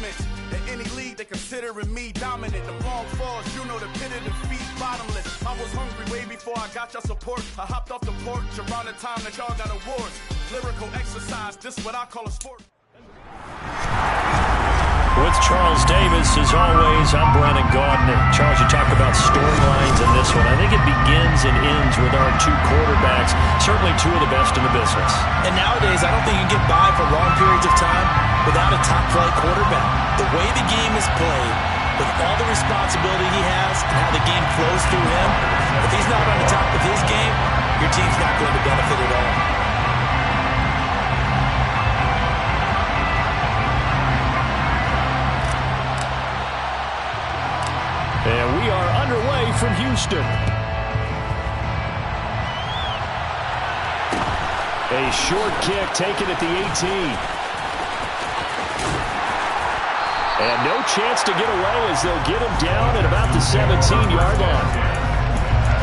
accomplishments. In any league, they considering me dominant. The long falls, you know the pit of defeat, bottomless. I was hungry way before I got your support. I hopped off the porch around the time that y'all got awards. Lyrical exercise, this what I call a sport. With Charles Davis, as always, I'm Brandon Gotw. Charles, you talk about storylines in this one. I think it begins and ends with our two quarterbacks, certainly two of the best in the business. And nowadays, I don't think you can get by for long periods of time without a top-flight quarterback. The way the game is played, with all the responsibility he has and how the game flows through him, if he's not on the top of his game, your team's not going to benefit at all. And we are underway from Houston. A short kick taken at the 18. And no chance to get away as they'll get him down at about the 17-yard line.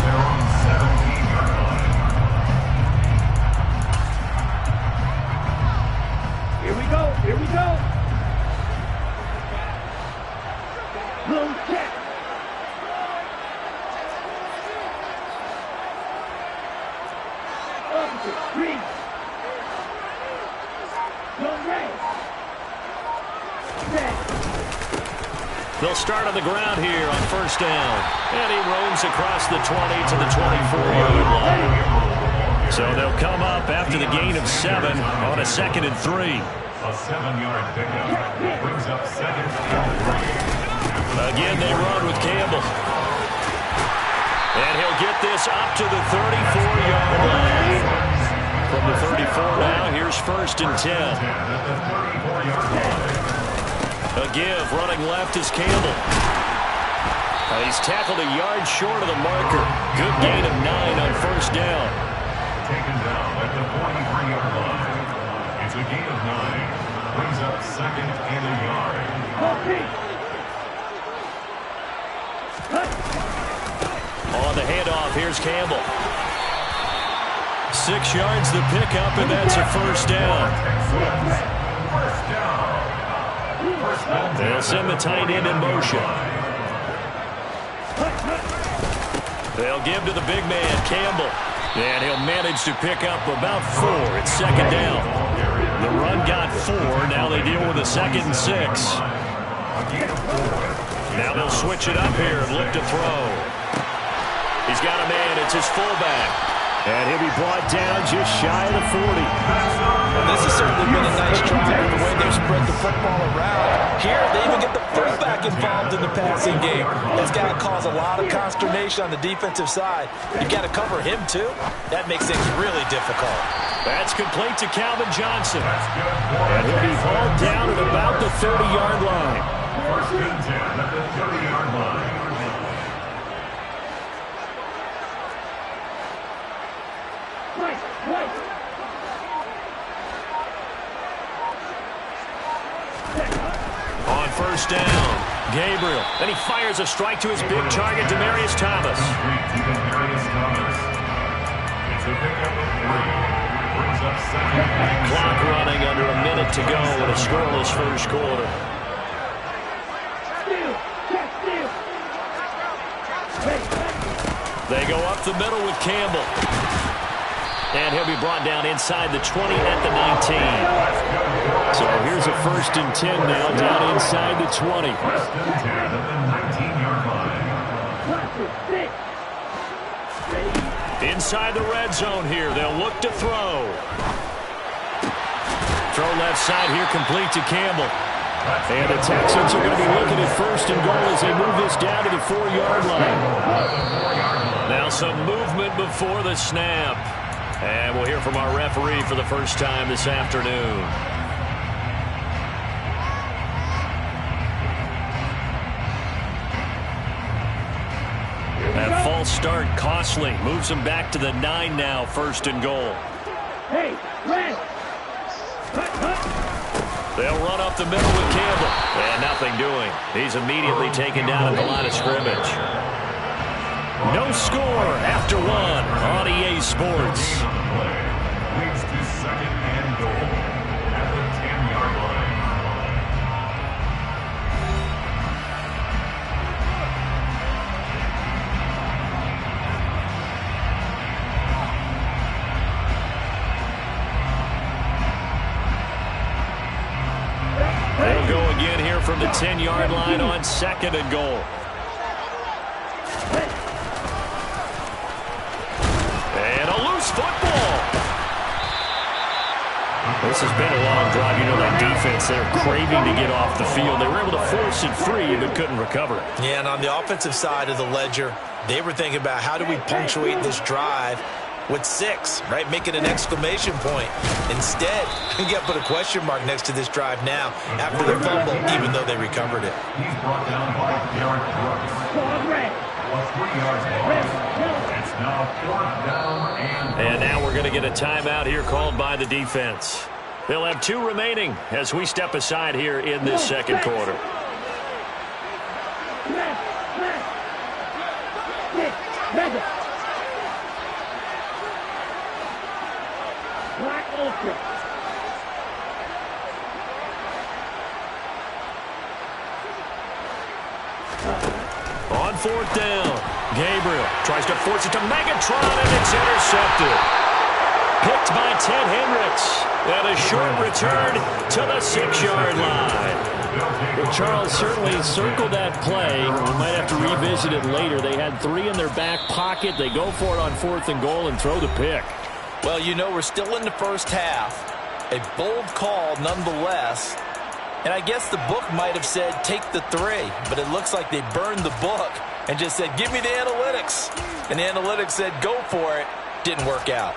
They're on the 17-yard line. Here we go. Here we go. Little check. They'll start on the ground here on first down. And he roams across the 20 to the 24-yard line. So they'll come up after the gain of 7 on a 2nd and 3. A 7-yard pickup brings up 2nd and 3. Again, they run with Campbell. And he'll get this up to the 34-yard line. From the 34 now, here's 1st and 10. A give, running left is Campbell. He's tackled a yard short of the marker. Good gain of 9 on first down. Taken down at the 43-yard line. It's a gain of 9. Brings up 2nd and a yard. On the handoff, here's Campbell. 6 yards the pickup, and that's a first down. First down. They'll send the tight end in motion. They'll give to the big man, Campbell. And he'll manage to pick up about 4. It's 2nd down. The run got 4. Now they deal with a 2nd and 6. Now they'll switch it up here and look to throw. He's got a man. It's his fullback. And he'll be brought down just shy of the 40. Well, this has certainly been a nice try with the way they've spread the football around. Here, they even get the fullback involved in the passing game. That's got to cause a lot of consternation on the defensive side. You got to cover him, too. That makes things really difficult. That's complete to Calvin Johnson. And he'll be hauled down at about the 30-yard line. First and 10 at the 30-yard line. On first down, Gabriel. Then he fires a strike to his big target, Demaryius Thomas. It's a pickup of 3. Brings up 2nd and Clock running under a minute to go in a scoreless first quarter. They go up the middle with Campbell. And he'll be brought down inside the 20 at the 19. So here's a 1st and 10 now, down inside the 20. 1st and 10 at the 19-yard line. Inside the red zone here, they'll look to throw. Throw left side here, complete to Campbell. And the Texans are going to be looking at 1st and goal as they move this down to the 4-yard line. Now some movement before the snap. And we'll hear from our referee for the first time this afternoon. That false start costly. Moves him back to the 9 now, 1st and goal. Hey, Red! They'll run up the middle with Campbell. And nothing doing. He's immediately taken down at the line of scrimmage. No score after 1 on EA Sports. Leads to 2nd and goal at the 10-yard line. from the 10-yard line on 2nd and goal. And a loose football. This has been a long drive. You know that defense, they're craving to get off the field. They were able to force it free, but couldn't recover it. Yeah, and on the offensive side of the ledger, they were thinking about how do we punctuate this drive with 6, right? Make it an exclamation point. Instead, you got to put a question mark next to this drive now after the fumble, even though they recovered it. He's brought down by Derek Brooks. 3 yards long. It's now 4th down and now we're going to get a timeout here called by the defense. They'll have 2 remaining as we step aside here in this second quarter. On 4th down, Gabriel tries to force it to Megatron, and it's intercepted. Picked by Ted Hendricks. And a short return to the 6-yard line. Well, Charles certainly circled that play. We might have to revisit it later. They had 3 in their back pocket. They go for it on 4th and goal and throw the pick. Well, you know, we're still in the first half. A bold call nonetheless. And I guess the book might have said take the 3, but it looks like they burned the book and just said give me the analytics. And the analytics said go for it. Didn't work out.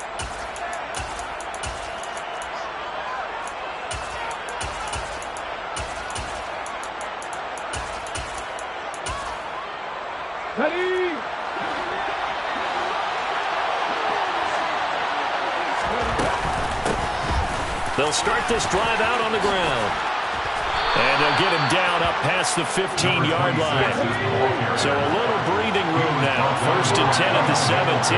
Ready? They'll start this drive out on the ground. And they'll get him down up past the 15-yard line. So a little breathing room now. 1st and 10 at the 17.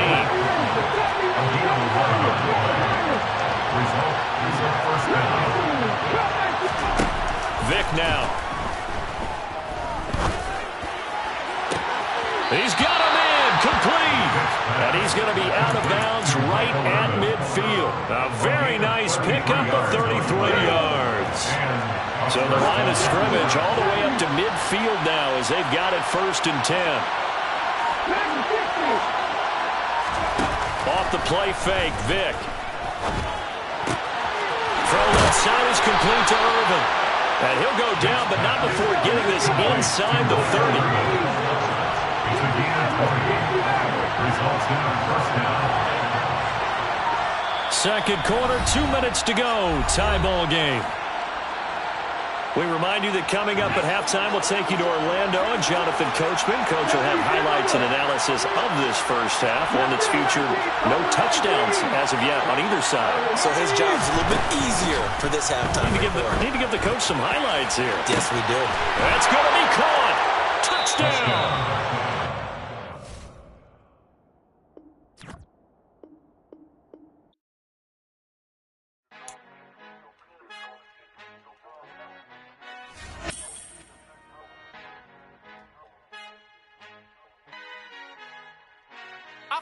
Vic now. He's got him in, complete. And he's going to be out of bounds right at midfield. A very nice pickup of 33 yards. So the line of scrimmage all the way up to midfield now as they've got it 1st and 10. Off the play fake, Vic. Throw left side is complete to Irvin. And he'll go down, but not before getting this inside the 30. Second quarter, 2 minutes to go. Tie ball game. We remind you that coming up at halftime, we'll take you to Orlando and Jonathan Coachman. Coach will have highlights and analysis of this first half, one that's featured no touchdowns as of yet on either side. So his job's a little bit easier for this halftime. Need to give the coach some highlights here. Yes, we do. That's going to be caught. Touchdown.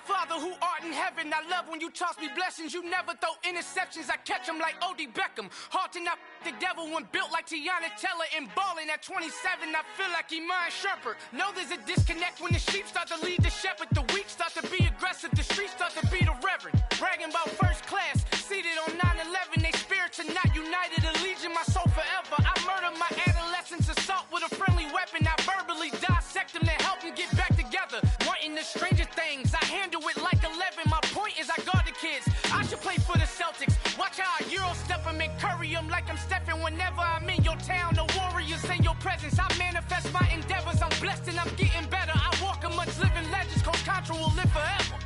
Father who art in heaven, I love when you toss me blessings. You never throw interceptions, I catch them like O.D. Beckham. Hard to knock the devil when built like Tiana Teller. And balling at 27, I feel like Iman Shumpert. Know there's a disconnect when the sheep start to lead the shepherd. The weak start to be aggressive, the streets start to be the reverend. Bragging about first class, seated on 9/11. They spirits are not united, a legion, my soul forever. I murder my adolescence, assault with a friendly weapon. I verbally dissect them to help them get back together. Wanting the stranger things, I handle it like 11. My point is I guard the kids. I should play for the Celtics. Watch how I Euro step them and curry them like I'm stepping. Whenever I'm in your town, the Warriors in your presence. I manifest my endeavors. I'm blessed and I'm getting better. I walk amongst living legends. Coach Contra will live forever.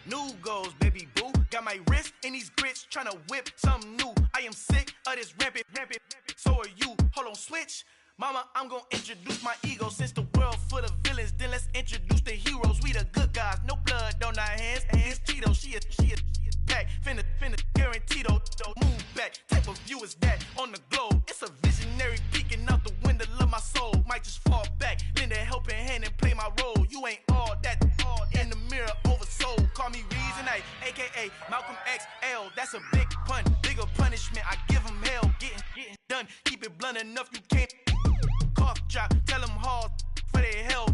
New goals, baby boo. Got my wrist in these grits, tryna whip something new. I am sick of this rampant. So are you. Hold on, switch. Mama, I'm gonna introduce my ego. Since the world full of villains, then let's introduce the heroes. We the good guys, no blood on our hands. Hands Tito, she is back. Finna, guaranteed though. Move back. Type of view is that on the globe? It's a visionary peeking out the window of my soul. Might just fall back, lend a helping hand. a.k.a. Malcolm XL. That's a big pun, bigger punishment. I give him hell, getting done. Keep it blunt enough, you can't cough drop. Tell them hard for their health.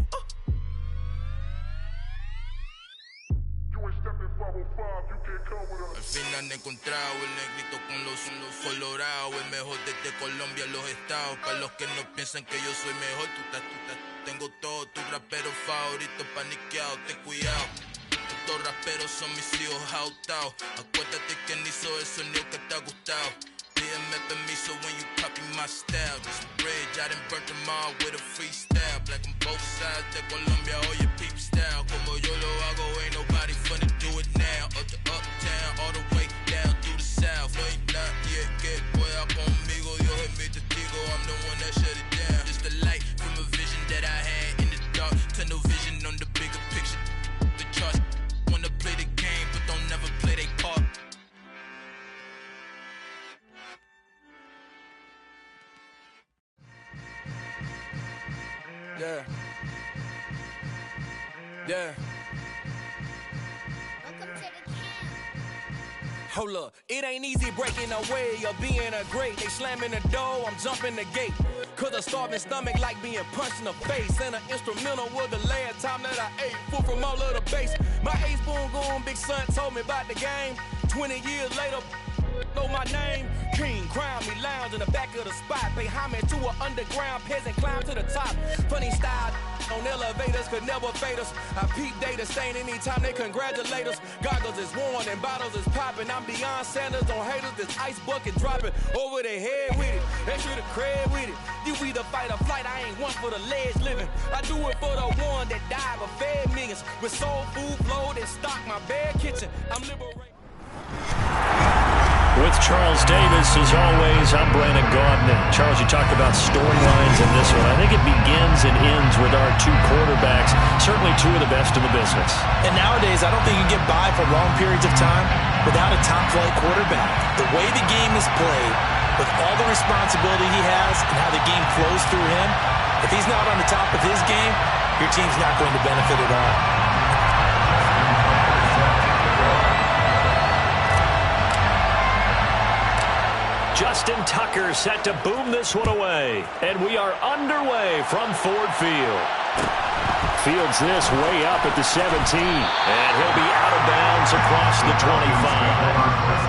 Al fin han encontrado el negrito con los colorados, el mejor desde Colombia, los estados. Para los que no piensan que yo soy mejor, tengo todo, tus raperos favoritos paniqueados, ten cuidado. Estos raperos son mis hijos jautados. Acuérdate quién hizo el sonido que te ha gustado. Pídeme permiso when you copy my style. This bridge, I done burnt them all with a freestyle. Black on both sides de Colombia, oye peep style. Como yo lo hago, ain't nobody finna do it now. Up to uptown, all the way down through the south. No hay nadie que pueda conmigo, Dios es mi testigo. I'm the one that shut it down. Just the light from a vision that I had in the dark. Tunnel vision on the bigger picture. The charts wanna play the game, but don't never play their part. Yeah. Yeah. Welcome to the camp. Hold up, it ain't easy breaking away or being a great. They slamming the door, I'm jumping the gate. Cause a starving stomach like being punched in the face. And an instrumental was the last time that I ate food from all of the bass. My ace boom goon, big son told me about the game. 20 years later, know my name. King, crown me, lounge in the back of the spot. Pay homage to an underground peasant, climb to the top. Funny style on elevators could never fade us. I peep data stain anytime they congratulate us. Goggles is worn and bottles is popping. I'm beyond Sanders on haters, this ice bucket dropping over their head with it. Extra the cred with it. You either fight or flight, I ain't one for the ledge living. I do it for the one that died but fed millions. With soul food flowed and stocked my bare kitchen. I'm liberated. With Charles Davis, as always, I'm Brandon Gotw. Charles, you talked about storylines in this one. I think it begins and ends with our two quarterbacks, certainly two of the best in the business. And nowadays, I don't think you get by for long periods of time without a top-flight quarterback. The way the game is played, with all the responsibility he has and how the game flows through him, if he's not on the top of his game, your team's not going to benefit at all. Justin Tucker set to boom this one away. And we are underway from Ford Field. Fields this way up at the 17. And he'll be out of bounds across the 25.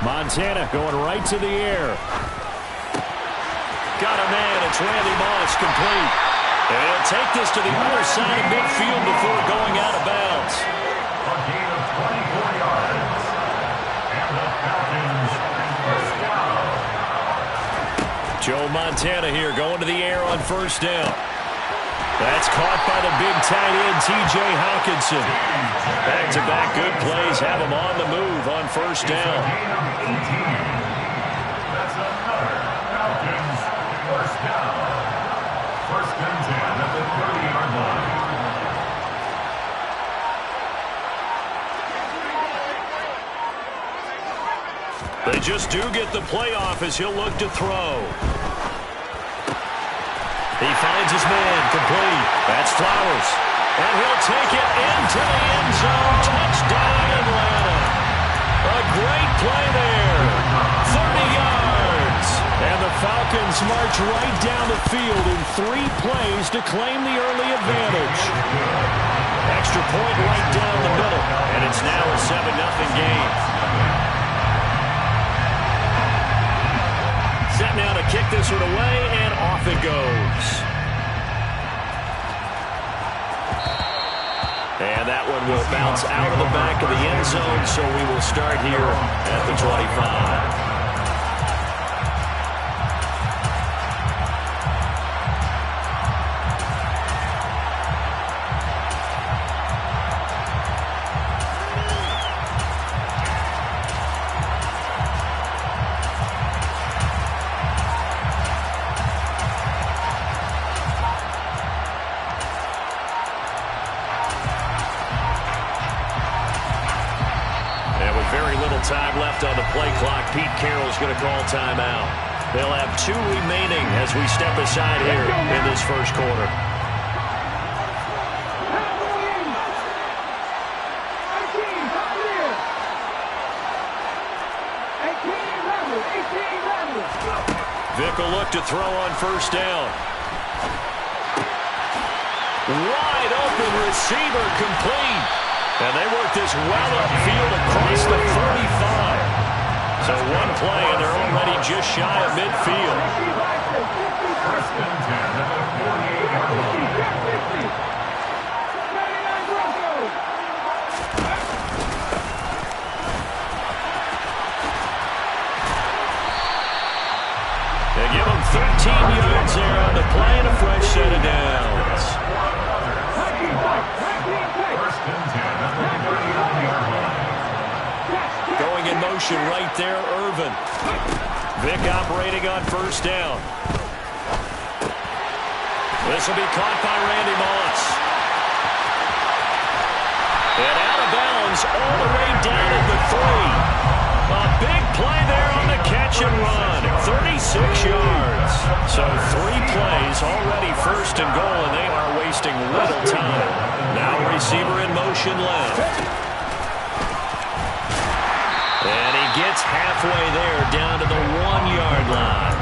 Montana going right to the air. Got a man. It's Randy Moss, complete. And he'll take this to the other side of midfield before going out of bounds. A gain of 24 yards. And the Falcons first down. Joe Montana here going to the air on first down. That's caught by the big tight end, T.J. Hawkinson. Back-to-back good plays have him on the move on first down. That's another Falcons first down. First and 10 at the 30-yard line. They just do get the playoff as he'll look to throw. He finds his man, complete. That's Flowers. And he'll take it into the end zone. Touchdown, Atlanta. A great play there. 30 yards. And the Falcons march right down the field in 3 plays to claim the early advantage. Extra point right down the middle. And it's now a 7-0 game. Set now to kick this one away, and off it goes. And that one will bounce out of the back of the end zone, so we will start here at the 25. very little time left on the play clock. Pete Carroll's going to call timeout. They'll have 2 remaining as we step aside here in this first quarter. Vic will look to throw on first down. Wide open receiver, complete. And they work this well upfield across the 45. So one play, and they're already just shy of midfield. First and 10 at the 48-yard line. They give them 13 yards there on the play and a fresh set of downs. First and 10 at the 39-yard line. Going in motion right there, Irvin. Vic operating on first down. This will be caught by Randy Moss. And out of bounds all the way down at the 3. A big play there on the catch and run. 36 yards. So 3 plays already first and goal, and they are wasting little time. Now receiver in motion left. And he gets halfway there down to the 1-yard line.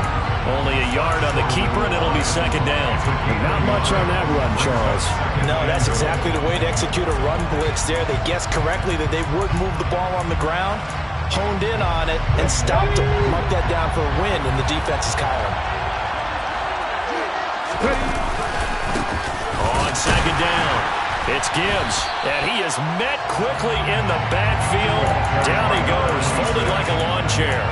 Only a yard on the keeper, and it'll be second down. Not much on that run, Charles. No, that's exactly the way to execute a run blitz there. They guessed correctly that they would move the ball on the ground, honed in on it, and stopped him. Mark that down for a win in the defense's column. On second down, it's Gibbs, and he is met quickly in the backfield. Down he goes, folded like a lawn chair.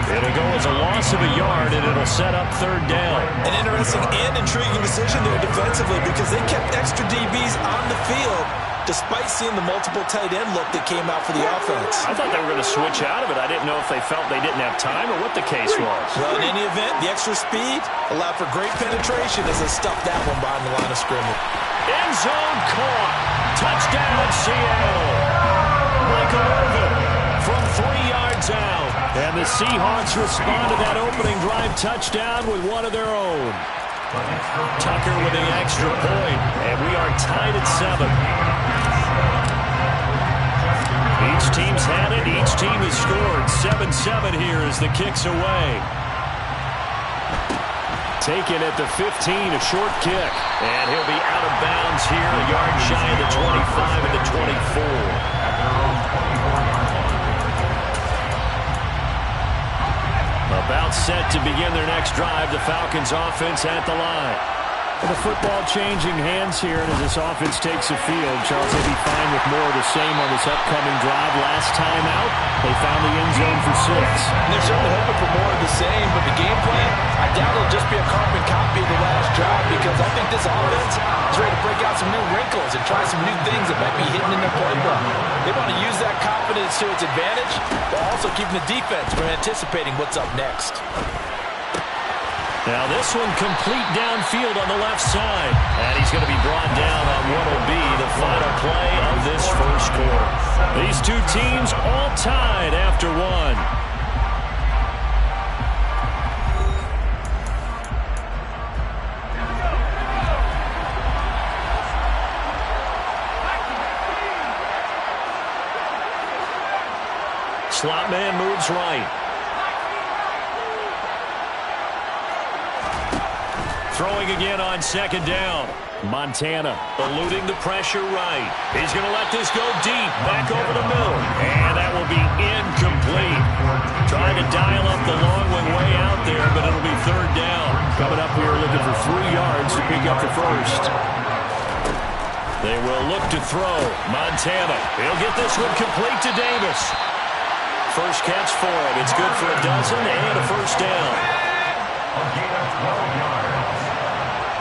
It'll go as a loss of a yard, and it'll set up third down. An interesting and intriguing decision there defensively because they kept extra DBs on the field despite seeing the multiple tight end look that came out for the offense. I thought they were going to switch out of it. I didn't know if they felt they didn't have time or what the case was. Well, in any event, the extra speed allowed for great penetration as they stuffed that one behind the line of scrimmage. End zone caught. Touchdown, Seattle. Michael Irvin from 3 yards out. And the Seahawks respond to that opening drive touchdown with one of their own. Tucker with the extra point, and we are tied at 7. Each team's had it. Each team has scored. 7-7 here as the kick's away. Taken at the 15, a short kick. And he'll be out of bounds here, a yard shy of the 25 and the 24. About set to begin their next drive, the Falcons offense at the line. The football changing hands here, and as this offense takes the field, Charles will be fine with more of the same on this upcoming drive. Last time out, they found the end zone for 6. And they're certainly hoping for more of the same, but the game plan, I doubt it'll just be a carbon copy of the last drive because I think this offense is ready to break out some new wrinkles and try some new things that might be hidden in their playbook. They want to use that confidence to its advantage while also keeping the defense from anticipating what's up next. Now this one complete downfield on the left side. And he's going to be brought down on what will be the final play of this first quarter. These two teams all tied after 1. Slot man moves right. Throwing again on second down. Montana eluding the pressure right. He's going to let this go deep. Back over the middle. And that will be incomplete. Trying to dial up the long one way out there, but it'll be third down. Coming up here looking for 3 yards to pick up the first. They will look to throw. Montana. He'll get this one complete to Davis. First catch for him. It's good for a dozen and a first down. A gain of 12 yards.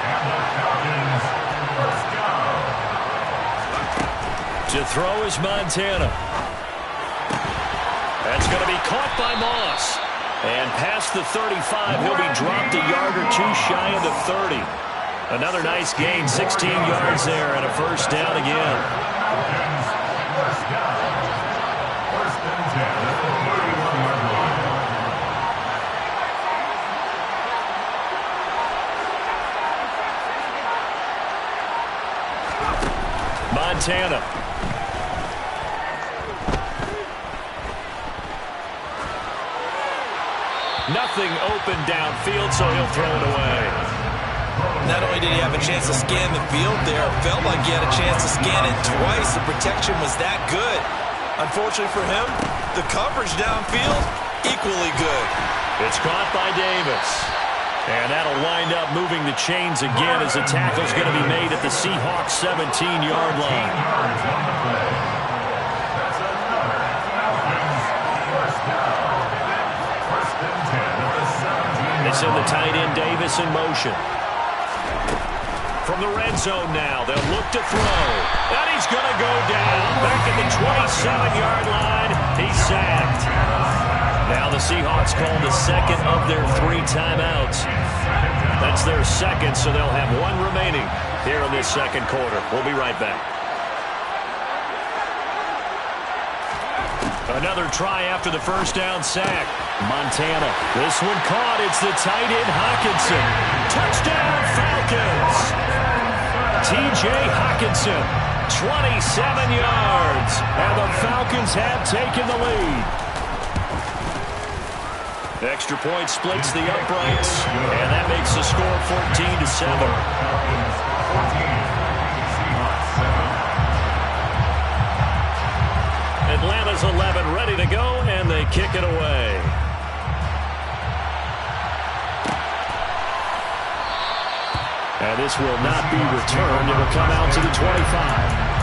And the Falcons first down. To throw is Montana. That's going to be caught by Moss. And past the 35, he'll be dropped a yard or 2 shy of the 30. Another nice gain, 16 yards there and a first down again. Falcons first down. First and 10 at the 31-yard line. Montana. Nothing open downfield, so he'll throw it away. Not only did he have a chance to scan the field there, it felt like he had a chance to scan it twice. The protection was that good. Unfortunately for him, the coverage downfield, equally good. It's caught by Davis. And that'll wind up moving the chains again as the tackle's going to be made at the Seahawks 17-yard line. They send the tight end Davis in motion. From the red zone now, they'll look to throw. And he's going to go down. Back at the 27-yard line, he's sacked. Now the Seahawks call the second of their 3 timeouts. That's their second, so they'll have 1 remaining here in this second quarter. We'll be right back. Another try after the first down sack. Montana. This one caught. It's the tight end Hockenson. Touchdown Falcons. T.J. Hockenson. 27 yards. And the Falcons have taken the lead. Extra point splits the uprights. And that makes the score 14-7. Atlanta's 11 ready to go, and they kick it away. And this will not be returned. It will come out to the 25.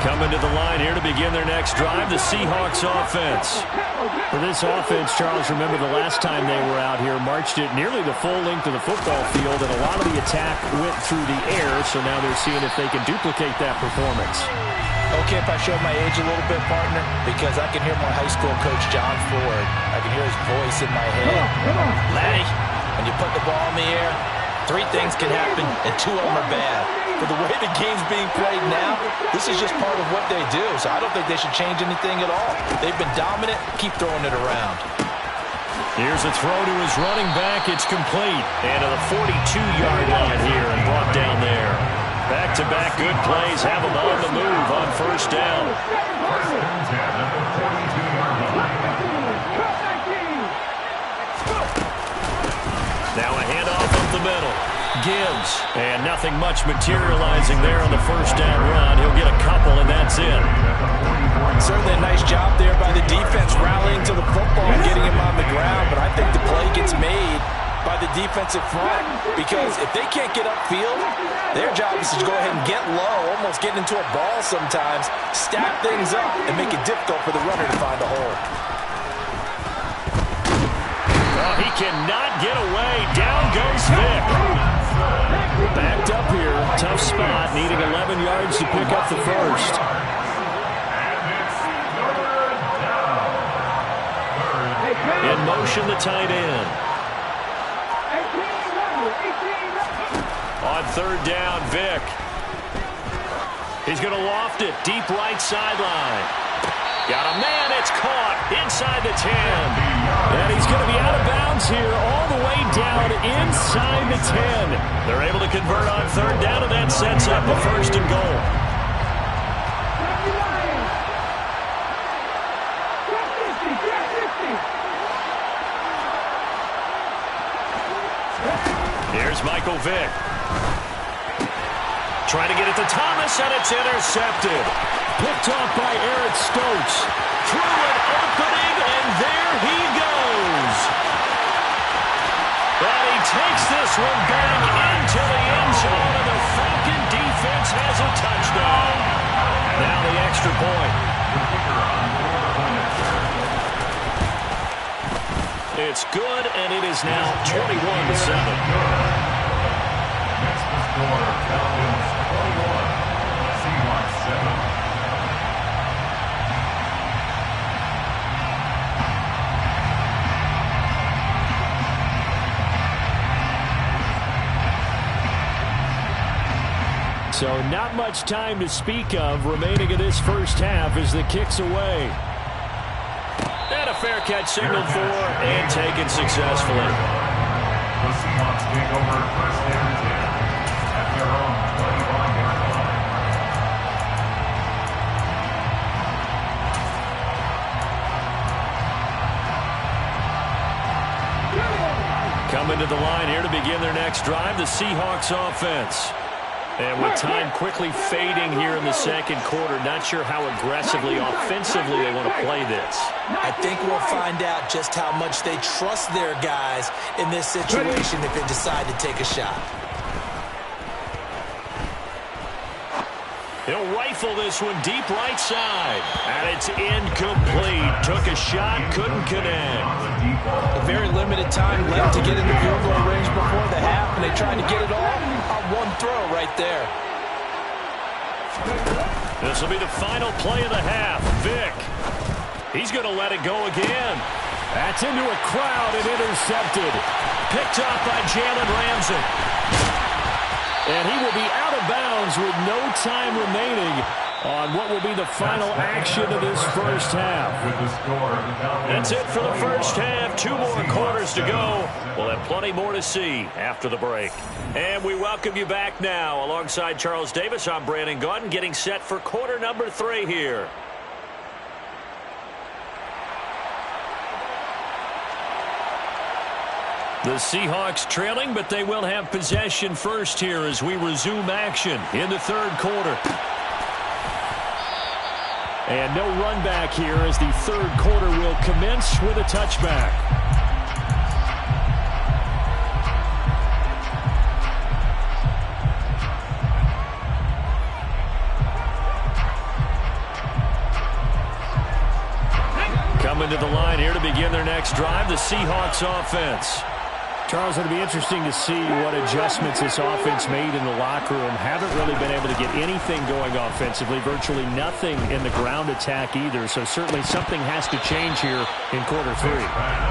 Coming to the line here to begin their next drive, the Seahawks offense. For this offense, Charles, remember the last time they were out here, marched it nearly the full length of the football field, and a lot of the attack went through the air, so now they're seeing if they can duplicate that performance. Okay, if I show my age a little bit, partner, because I can hear my high school coach, John Ford. I can hear his voice in my head. Laddie, when you put the ball in the air, 3 things can happen, and 2 of them are bad. For the way the game's being played now, this is just part of what they do, so I don't think they should change anything at all. They've been dominant. Keep throwing it around. Here's a throw to his running back. It's complete. And to the 42-yard line here and brought down there. Back-to-back good plays have them on the move on first down. First and 10 at the 42-yard line. Now a handoff up the middle. Gibbs. And nothing much materializing there on the first down run. He'll get a couple, and that's it. Certainly a nice job there by the defense rallying to the football and getting him on the ground, but I think the play gets made by the defensive front because if they can't get upfield, their job is to go ahead and get low, almost get into a ball sometimes, stack things up, and make it difficult for the runner to find a hole. Oh, he cannot get away. Down goes Vick. Backed up here. Tough spot. Needing 11 yards to pick up the first. In motion, the tight end. On third down, Vick. He's going to loft it. Deep right sideline. Got a man. It's caught inside the 10. And he's going to be out of bounds here all the way down inside the 10. They're able to convert on third down, and that sets up a first and goal. Here's Michael Vick. Trying to get it to Thomas, and it's intercepted. Picked off by Eric Stokes. Through an opening, and there he goes. And he takes this one back into the end zone, and the Falcon defense has a touchdown. Now the extra point. It's good, and it is now 21-7. Next the score, Falcons 21, Seahawks 7. So not much time to speak of remaining in this first half as the kick's away. And a fair catch signaled for and taken successfully. The Seahawks take over first and 10 at their own 21-yard line. Coming to the line here to begin their next drive, the Seahawks offense. And with time quickly fading here in the second quarter, not sure how aggressively, offensively they want to play this. I think we'll find out just how much they trust their guys in this situation if they decide to take a shot. He'll rifle this one deep right side. And it's incomplete. Took a shot, couldn't connect. A very limited time left to get into field goal range before the half, and they tried to get it all on one throw right there. This will be the final play of the half. Vick. He's going to let it go again. That's into a crowd and intercepted. Picked up by Jalen Ramsey. And he will be out of bounds with no time remaining on what will be the final action of this first half. That's it for the first half. 2 more quarters to go. We'll have plenty more to see after the break. And we welcome you back now. Alongside Charles Davis, I'm Brandon Gotw, getting set for quarter number 3 here. The Seahawks trailing, but they will have possession first here as we resume action in the third quarter. And no run back here as the third quarter will commence with a touchback. Coming to the line here to begin their next drive, the Seahawks offense. Charles, it'll be interesting to see what adjustments this offense made in the locker room. Haven't really been able to get anything going offensively, virtually nothing in the ground attack either. So certainly something has to change here in quarter 3.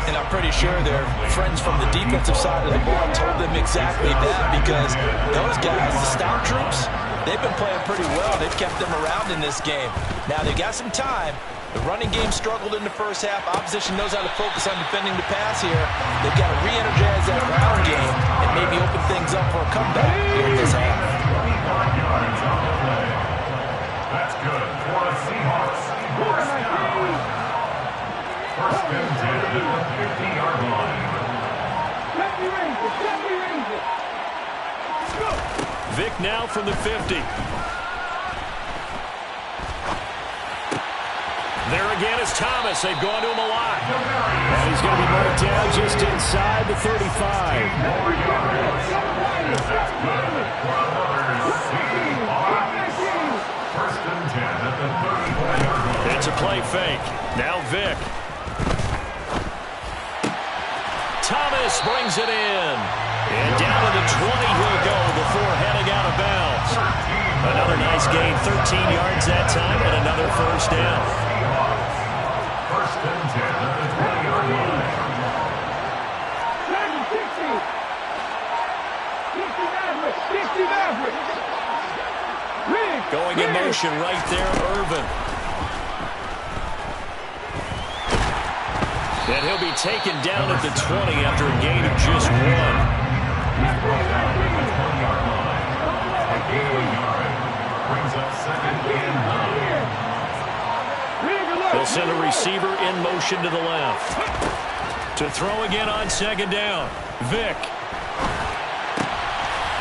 And I'm pretty sure their friends from the defensive side of the ball told them exactly that, because those guys, the stop troops, they've been playing pretty well. They've kept them around in this game. Now they've got some time. The running game struggled in the first half. Opposition knows how to focus on defending the pass here. They've got to re-energize that ground game and maybe open things up for a comeback here in this half. That's good for the Seahawks. First and 10 at the 50-yard line. Vick now from the 50. There again is Thomas. They've gone to him a lot. And he's going to be marked down just inside the 35. First and 10 at the 34-yard line. It's a play fake. Now Vick. Thomas brings it in. And down to the 20 he'll go before heading out of bounds. Another nice gain, 13 yards that time, and another first down. First and 10 at the 20-yard line. Going in motion right there, Irvin. And he'll be taken down at the 20 after a gain of just 1. Brings up second and 9. They'll send a receiver in motion to the left. To throw again on second down. Vick.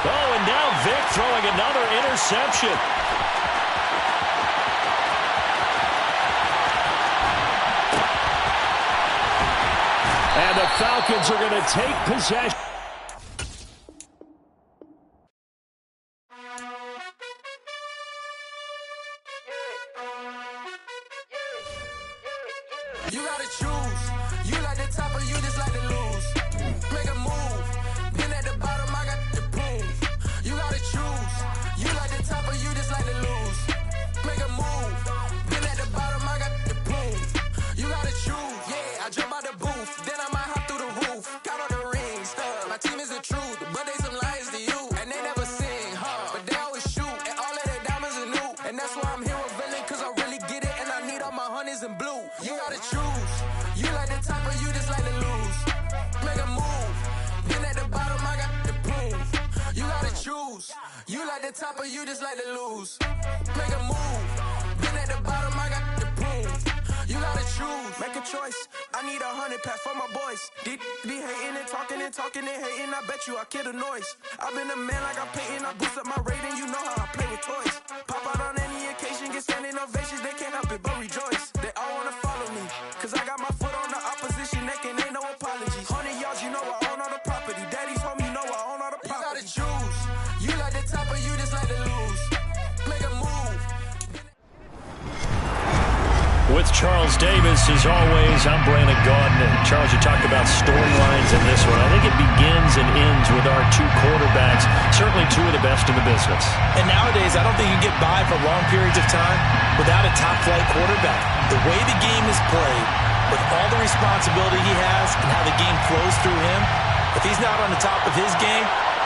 Oh, and now Vick throwing another interception. And the Falcons are going to take possession. You gotta choose. You like the top or you just like to lose. Make a move. Been at the bottom, I got the proof. You gotta choose. You like the top or you just like to lose. Make a move. Been at the bottom, I got the proof. You gotta choose. Yeah, I jump out the booth. Then I might hop through the roof. Count on the rings. My team is the truth, but they some liars to you. And they never sing, huh? But they always shoot. And top of you just like to lose. Make a move. Been at the bottom, I got the prove. You gotta choose, make a choice. I need 100 pack for my boys. Be hating and talking and hating. I bet you I kill the noise. I've been a man like I'm Peyton. I boost up my rating. You know how I play with toys. Pop out on any occasion, get standing ovations. They can't help it but rejoice. They all wanna follow me, cause I got my foot on the opposition neck and ain't no apologies. 100 yards, you know I own all the property. Daddy's home, you know I own all the property. You gotta choose. You like the top, but you just like to lose. Make a move. With Charles Davis, as always, I'm Brandon Gotw. Charles, you talked about storylines in this one. I think it begins and ends with our two quarterbacks, certainly two of the best in the business. And nowadays, I don't think you can get by for long periods of time without a top-flight quarterback. The way the game is played, with all the responsibility he has and how the game flows through him, if he's not on the top of his game,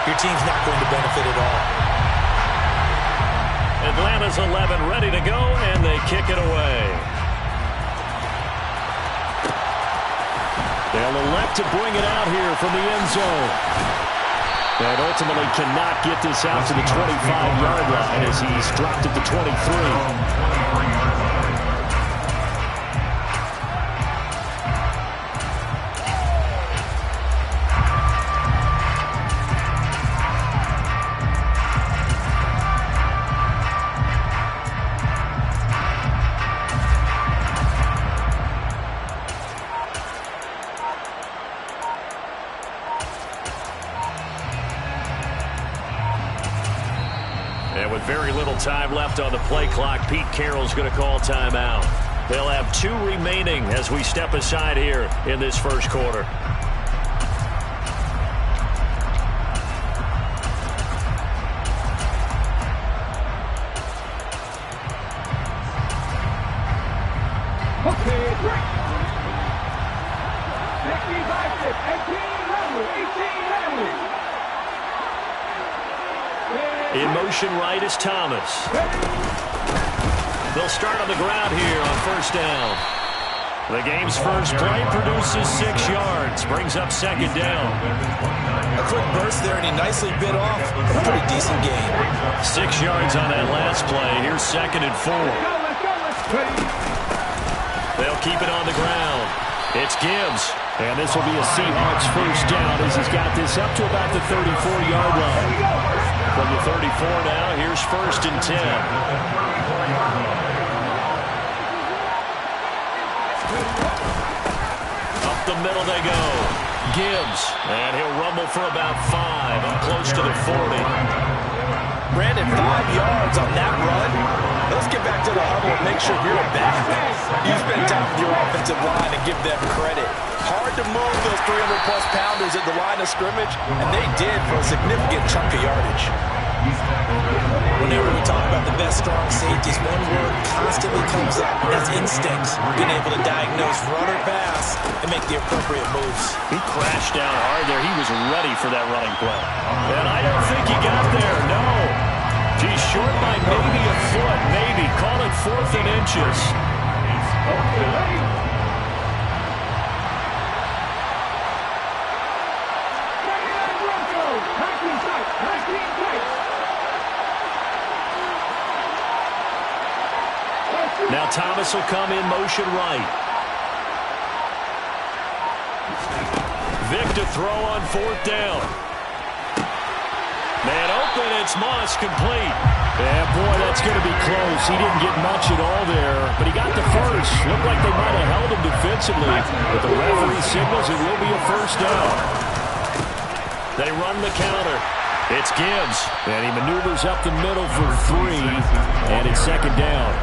your team's not going to benefit at all. Atlanta's 11 ready to go, and they kick it away. They'll elect to bring it out here from the end zone. And ultimately cannot get this out to the 25-yard line as he's dropped at the 23. And with very little time left on the play clock, Pete Carroll's going to call timeout. They'll have 2 remaining as we step aside here in this first quarter. Okay, break. 18 In motion right is Thomas. They'll start on the ground here on first down. The game's first play produces 6 yards, brings up second down. A quick burst there, and he nicely bit off a pretty decent gain. 6 yards on that last play. Here's second and 4. They'll keep it on the ground. It's Gibbs. And this will be a Seahawks first down as he's got this up to about the 34-yard line. From the 34 now, here's first and 10. Up the middle they go. Gibbs, and he'll rumble for about 5, up close to the 40. Brandon, 5 yards on that run. Let's get back to the huddle and make sure you're back. You spend time with your offensive line and give them credit. Hard to move those 300-plus pounders at the line of scrimmage, and they did for a significant chunk of yardage. Whenever we talk about the best strong safeties, one word constantly comes up, and that's instincts. Being able to diagnose run or pass and make the appropriate moves. He crashed down hard there. He was ready for that running play. And I don't think he got there, no. He's short by maybe a foot, maybe. Call it 4th and inches. Now Thomas will come in motion right. Vic to throw on 4th down. Man open, it's Moss, complete. Yeah, boy, that's going to be close. He didn't get much at all there, but he got the first. Looked like they might have held him defensively, but the referee signals it will be a first down. They run the counter. It's Gibbs, and he maneuvers up the middle for 3, and it's second down.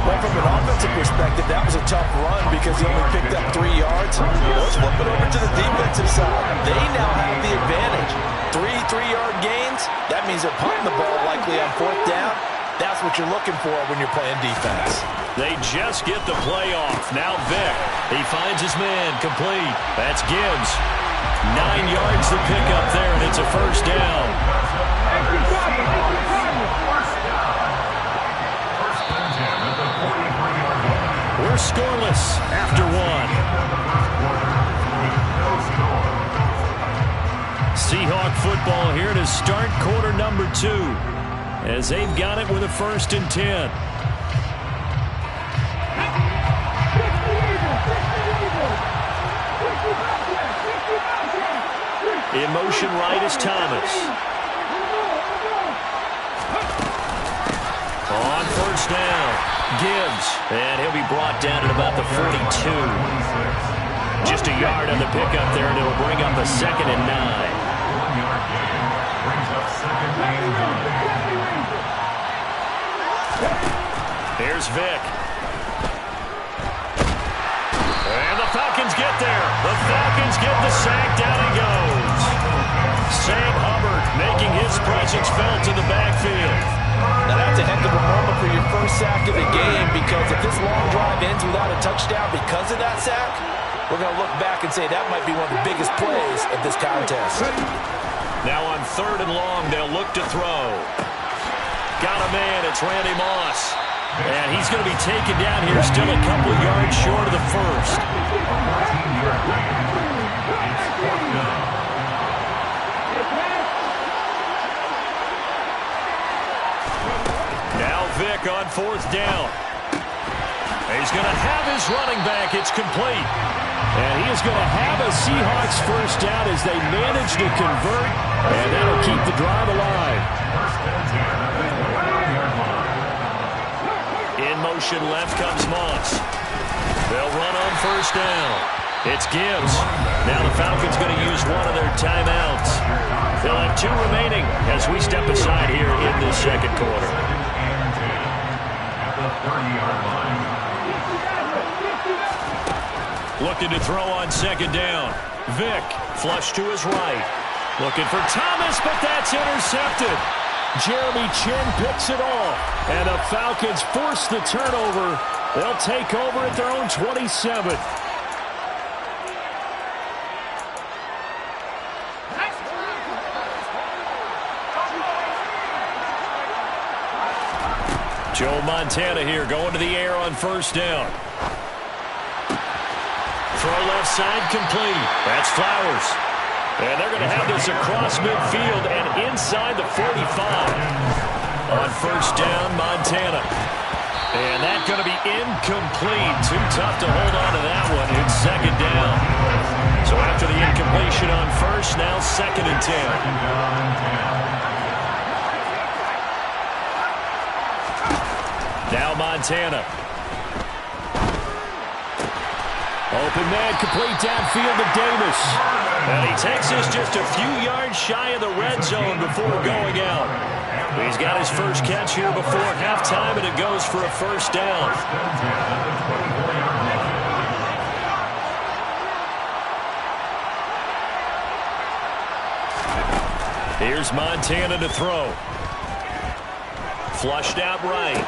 Well, from an offensive perspective, that was a tough run because he only picked up 3 yards. Let's flip it over to the defensive side. They now have the advantage. 3 3-yard gains, that means they're punting the ball likely on 4th down. That's what you're looking for when you're playing defense. They just get the play off. Now Vic, he finds his man, complete. That's Gibbs. 9 yards to pick up there, and it's a first down. We're scoreless after 1. Seahawk football here to start quarter number 2. as they've got it with a 1st and 10. In motion right is Thomas. On 1st down, Gibbs. And he'll be brought down at about the 42. Just a yard on the pickup there, and it'll bring up a 2nd and 9. 1-yard gain brings up 2nd and 9. Here's Vick. And the Falcons get there. The Falcons get the sack. Down he goes. Sam Hubbard making his presence felt in the backfield. Now that's a heck of a moment for your first sack of the game, because if this long drive ends without a touchdown because of that sack, we're going to look back and say that might be one of the biggest plays of this contest. Now on 3rd and long, they'll look to throw. Got a man. It's Randy Moss. And he's going to be taken down here, still a couple yards short of the 1st. Now Vick on 4th down. He's going to have his running back. It's complete. And he is going to have a Seahawks 1st down as they manage to convert. And that'll keep the drive alive. In motion left comes Moss. They'll run on 1st down. It's Gibbs. Now the Falcons going to use one of their timeouts. They'll have 2 remaining as we step aside here in this 2nd quarter. At the 30-yard line. Looking to throw on 2nd down. Vick, flush to his right. Looking for Thomas, but that's intercepted. Jeremy Chin picks it off, and the Falcons force the turnover. They'll take over at their own 27. Joe Montana here going to the air on 1st down. Throw left side complete. That's Flowers. And they're going to have this across midfield and inside the 45. On 1st down, Montana. And that's going to be incomplete. Too tough to hold on to that one. It's 2nd down. So after the incompletion on 1st, now 2nd and 10. Now Montana. Open man, complete downfield to Davis. And he takes us just a few yards shy of the red zone before going out. He's got his first catch here before halftime, and it goes for a 1st down. Here's Montana to throw. Flushed out right.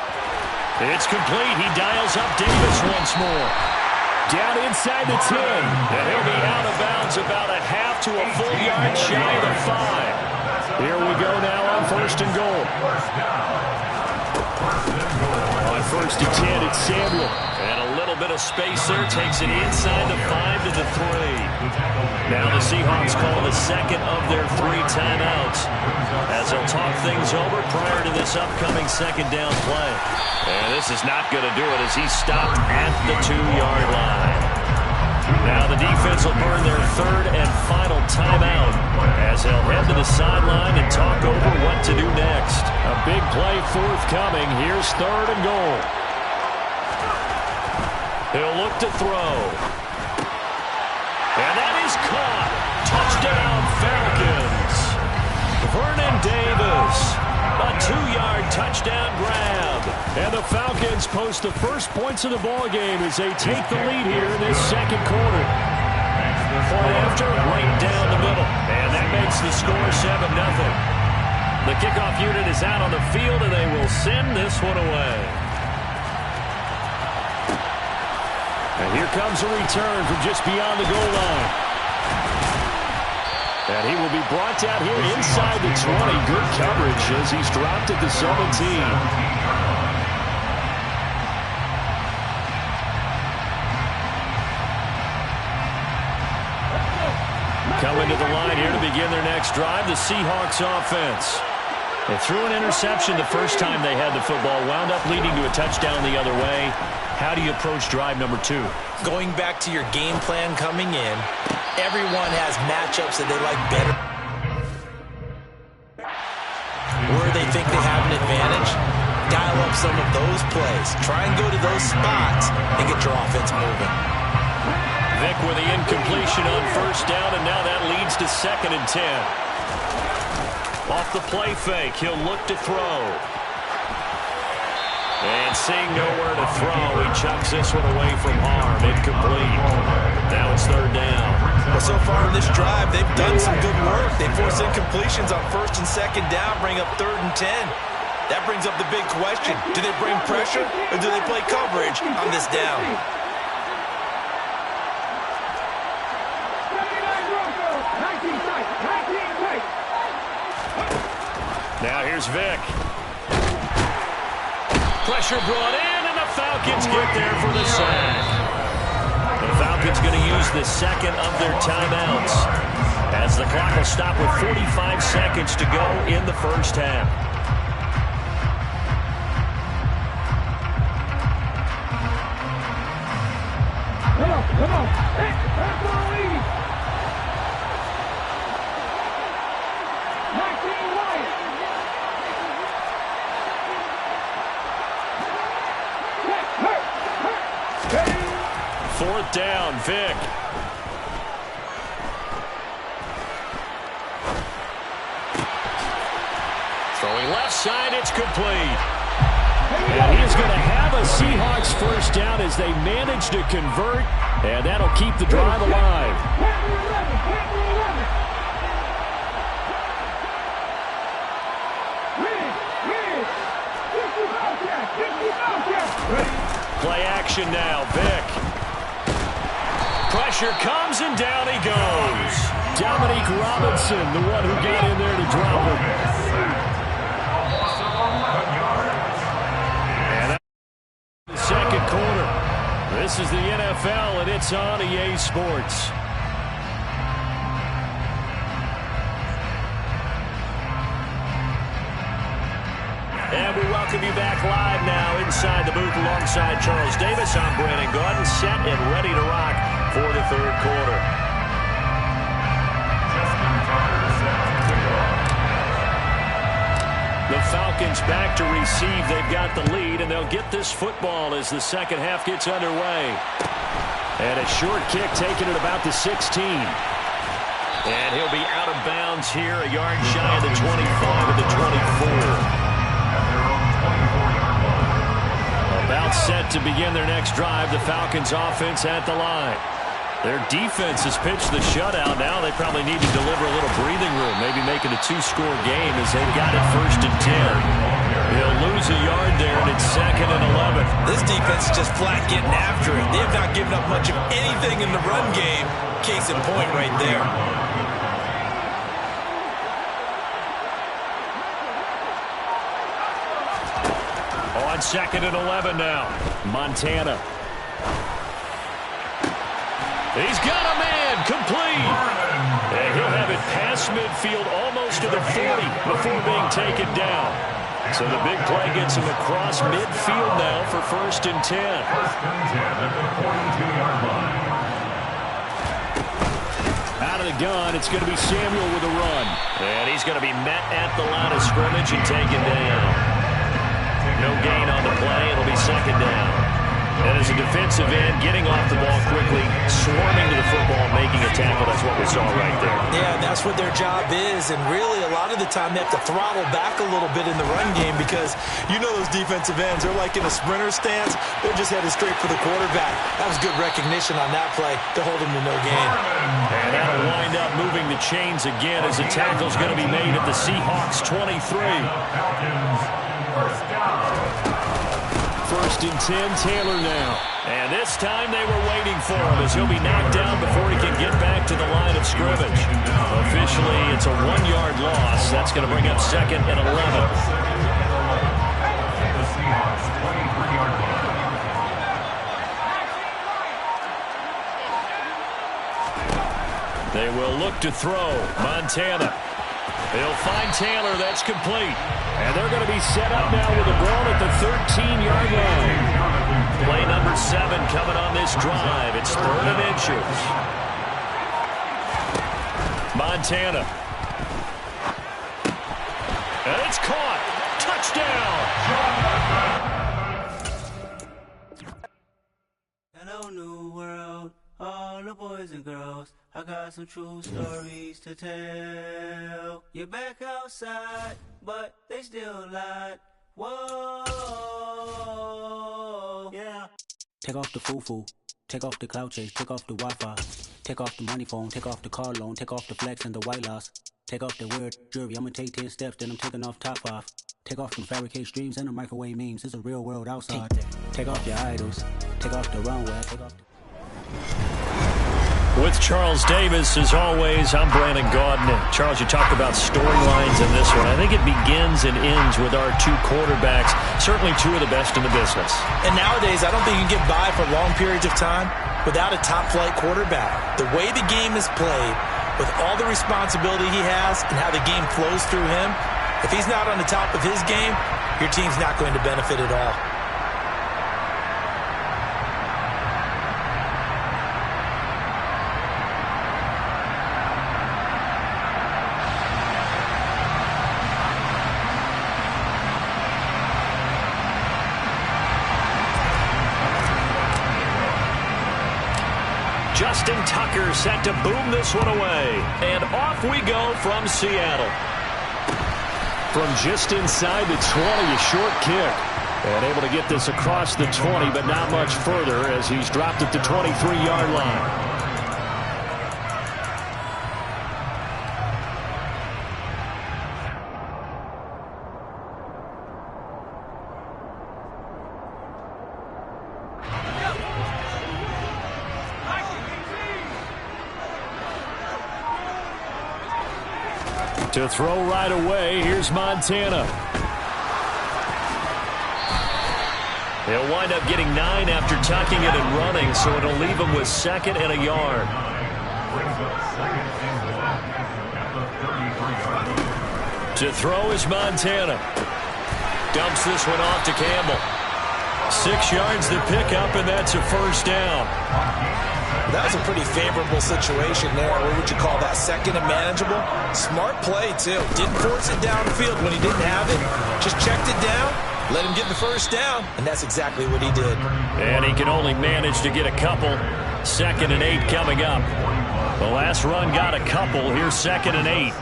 It's complete. He dials up Davis once more. Down inside the 10. And he'll be out of bounds about a half to a full yard shy of the 5. Here we go now on 1st and goal. On 1st and 10, it's Samuel. And a little bit of space there. Takes it inside the 5 to the 3. Now the Seahawks call the 2nd of their 3 timeouts as they'll talk things over prior to this upcoming 2nd down play. And this is not going to do it as he's stopped at the 2-yard line. Now the defense will burn their 3rd and final timeout as they'll head to the sideline and talk over what to do next. A big play forthcoming. Here's 3rd and goal. He'll look to throw. And that is caught. Touchdown, Falcons. Vernon Davis. A 2-yard touchdown grab. And the Falcons post the first points of the ball game as they take the lead here in this 2nd quarter. Point after, right down the middle. And that makes the score 7-0. The kickoff unit is out on the field, and they will send this one away. And here comes a return from just beyond the goal line. And he will be brought down here inside the 20. Good coverage as he's dropped at the 17. Coming to the line here to begin their next drive, the Seahawks offense. They threw an interception the first time they had the football, wound up leading to a touchdown the other way. How do you approach drive number 2? Going back to your game plan coming in, everyone has matchups that they like better. Where they think they have an advantage, dial up some of those plays. Try and go to those spots and get your offense moving. Vick with the incompletion on first down, and now that leads to 2nd and 10. Off the play fake, he'll look to throw. And seeing nowhere to throw, he chucks this one away from harm. Incomplete. Now it's 3rd down. Well, so far in this drive, they've done some good work. They force incompletions on 1st and 2nd down, bring up 3rd and 10. That brings up the big question. Do they bring pressure or do they play coverage on this down? Now here's Vick. Pressure brought in, and the Falcons get there for the sack. The Falcons going to use the 2nd of their timeouts, as the clock will stop with 45 seconds to go in the first half. Come on. That's all we need. 19 Wyatt. 4th down, Vick. Throwing left side, it's complete. And he is going to have a Seahawks first down as they manage to convert, and that'll keep the drive alive. Play action now, Vick. Pressure comes, and down he goes. Dominique Robinson, the one who got in there to drop him. And that's the 2nd quarter. This is the NFL, and it's on EA Sports. And we welcome you back live now inside the booth alongside Charles Davis. I'm Brandon Gotw, set and ready to rock for the 3rd quarter. The Falcons back to receive. They've got the lead, and they'll get this football as the 2nd half gets underway. And a short kick taken at about the 16. And he'll be out of bounds here, a yard shy of the 25 of the 24. About set to begin their next drive. The Falcons offense at the line. Their defense has pitched the shutout. Now they probably need to deliver a little breathing room, maybe make it a 2-score game as they've got it 1st and 10. He'll lose a yard there, and it's 2nd and 11. This defense is just flat getting after it. They have not given up much of anything in the run game. Case in point right there. On 2nd and 11 now. Montana. He's got a man, complete. And he'll have it past midfield almost to the 40 before being taken down. So the big play gets him across midfield now for 1st and 10. 1st and 10 at the 42-yard line. Out of the gun, it's going to be Samuel with a run. And he's going to be met at the line of scrimmage and taken down. No gain on the play. It'll be 2nd down. And as a defensive end, getting off the ball quickly, swarming to the football, making a tackle. That's what we saw right there. Yeah, that's what their job is. And really, a lot of the time, they have to throttle back a little bit in the run game because you know those defensive ends, they're like in a sprinter stance. They're just headed straight for the quarterback. That was good recognition on that play to hold him to no gain. And that'll wind up moving the chains again as the tackle's going to be made at the Seahawks 23. First and 10, Taylor now. And this time they were waiting for him as he'll be knocked down before he can get back to the line of scrimmage. Officially, it's a 1-yard loss. That's going to bring up 2nd and 11. They will look to throw. Montana. He'll find Taylor. That's complete. And they're going to be set up now with the ball at the 13-yard line. Play number 7 coming on this drive. It's 3rd and inches. Montana. And it's caught. Touchdown. Hello, new world. All the boys and girls. I got some true stories to tell. You're back outside, but they still lied. Whoa, yeah. Take off the foo-foo. Take off the cloud chase. Take off the Wi-Fi. Take off the money phone. Take off the car loan. Take off the flex and the white loss. Take off the weird jewelry. I'ma take 10 steps, then I'm taking off top 5. Take off them fabricated streams and the microwave memes. It's a real world outside. Take off your idols. Take off the runway. Take off the... With Charles Davis, as always, I'm Brandon Gotw. Charles, you talked about storylines in this one. I think it begins and ends with our 2 quarterbacks, certainly 2 of the best in the business. And nowadays, I don't think you can get by for long periods of time without a top-flight quarterback. The way the game is played, with all the responsibility he has and how the game flows through him, if he's not on the top of his game, your team's not going to benefit at all. Justin Tucker set to boom this one away. And off we go from Seattle. From just inside the 20, a short kick. And able to get this across the 20, but not much further as he's dropped at the 23-yard line. To throw right away, here's Montana. He'll wind up getting 9 after tucking it and running, so it'll leave him with 2nd and a yard. To throw is Montana. Dumps this one off to Campbell. 6 yards to pick up, and that's a first down. That was a pretty favorable situation there. What would you call that? 2nd and manageable? Smart play, too. Didn't force it downfield when he didn't have it. Just checked it down, let him get the first down, and that's exactly what he did. And he can only manage to get a couple. 2nd and 8 coming up. The last run got a couple. Here's 2nd and 8.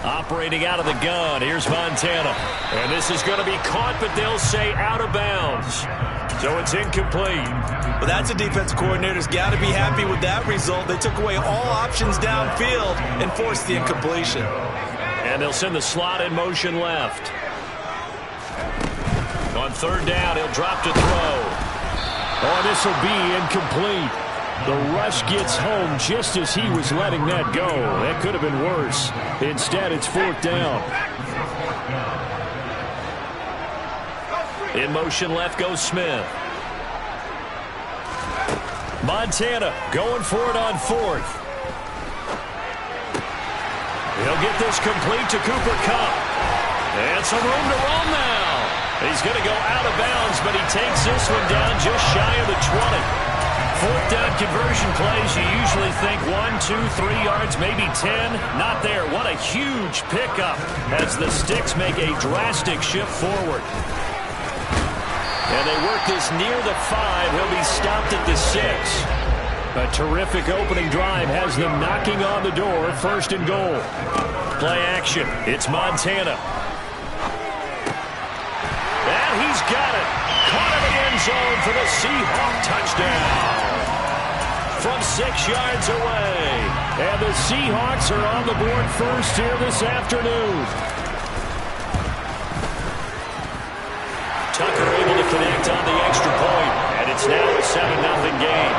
Operating out of the gun. Here's Montana. And this is going to be caught, but they'll say out of bounds. So it's incomplete. Well, that's a defensive coordinator's got to be happy with that result. They took away all options downfield and forced the incompletion. And they'll send the slot in motion left. On 3rd down, he'll drop to throw. Oh, this will be incomplete. The rush gets home just as he was letting that go. That could have been worse. Instead, it's 4th down. In motion left goes Smith. Montana going for it on 4th. He'll get this complete to Cooper Kupp. And some room to roam now. He's going to go out of bounds, but he takes this one down just shy of the 20. 4th down conversion plays, you usually think 1, 2, 3 yards, maybe 10. Not there. What a huge pickup as the Sticks make a drastic shift forward. And they work this near the 5. He'll be stopped at the 6. A terrific opening drive has them knocking on the door. 1st and goal. Play action. It's Montana. And he's got it. Caught in the end zone for the Seahawk touchdown. From 6 yards away. And the Seahawks are on the board first here this afternoon. Tucker able to connect on the extra point, and it's now a 7-0 game.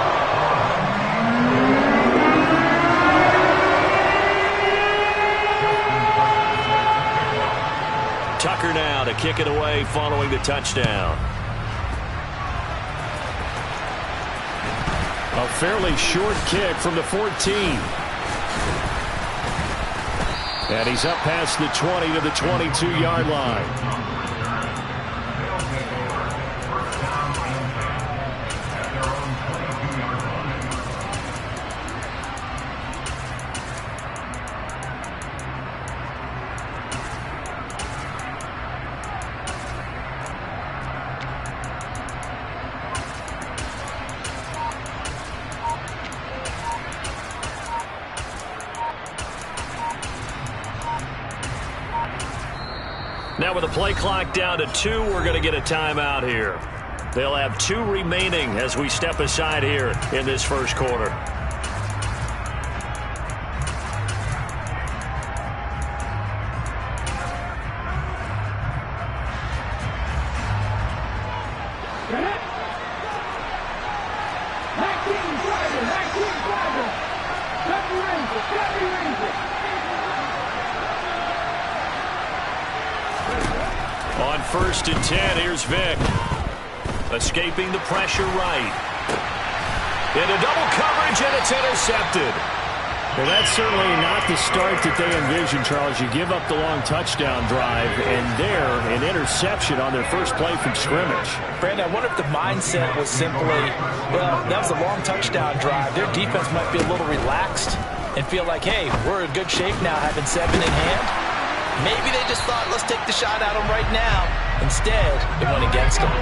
Tucker now to kick it away following the touchdown. A fairly short kick from the 14. And he's up past the 20 to the 22-yard line. Now with the play clock down to 2, we're going to get a timeout here. They'll have 2 remaining as we step aside here in this first quarter. On 1st and 10, here's Vick. Escaping the pressure right. Into double coverage, and it's intercepted. Well, that's certainly not the start that they envisioned, Charles. You give up the long touchdown drive, and there, an interception on their first play from scrimmage. Brandon, I wonder if the mindset was simply, well, that was a long touchdown drive. Their defense might be a little relaxed and feel like, hey, we're in good shape now, having 7 in hand. Maybe they just thought, let's take the shot at them right now. Instead, it went against them.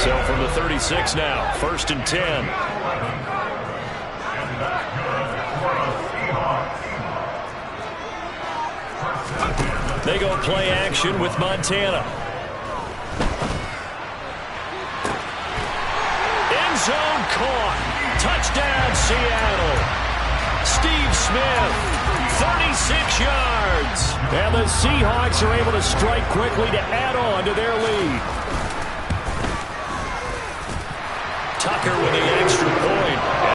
So from the 36 now, 1st and 10. They go play action with Montana. End zone caught. Touchdown, Seattle. Steve Smith, 36 yards. And the Seahawks are able to strike quickly to add on to their lead. Tucker with the extra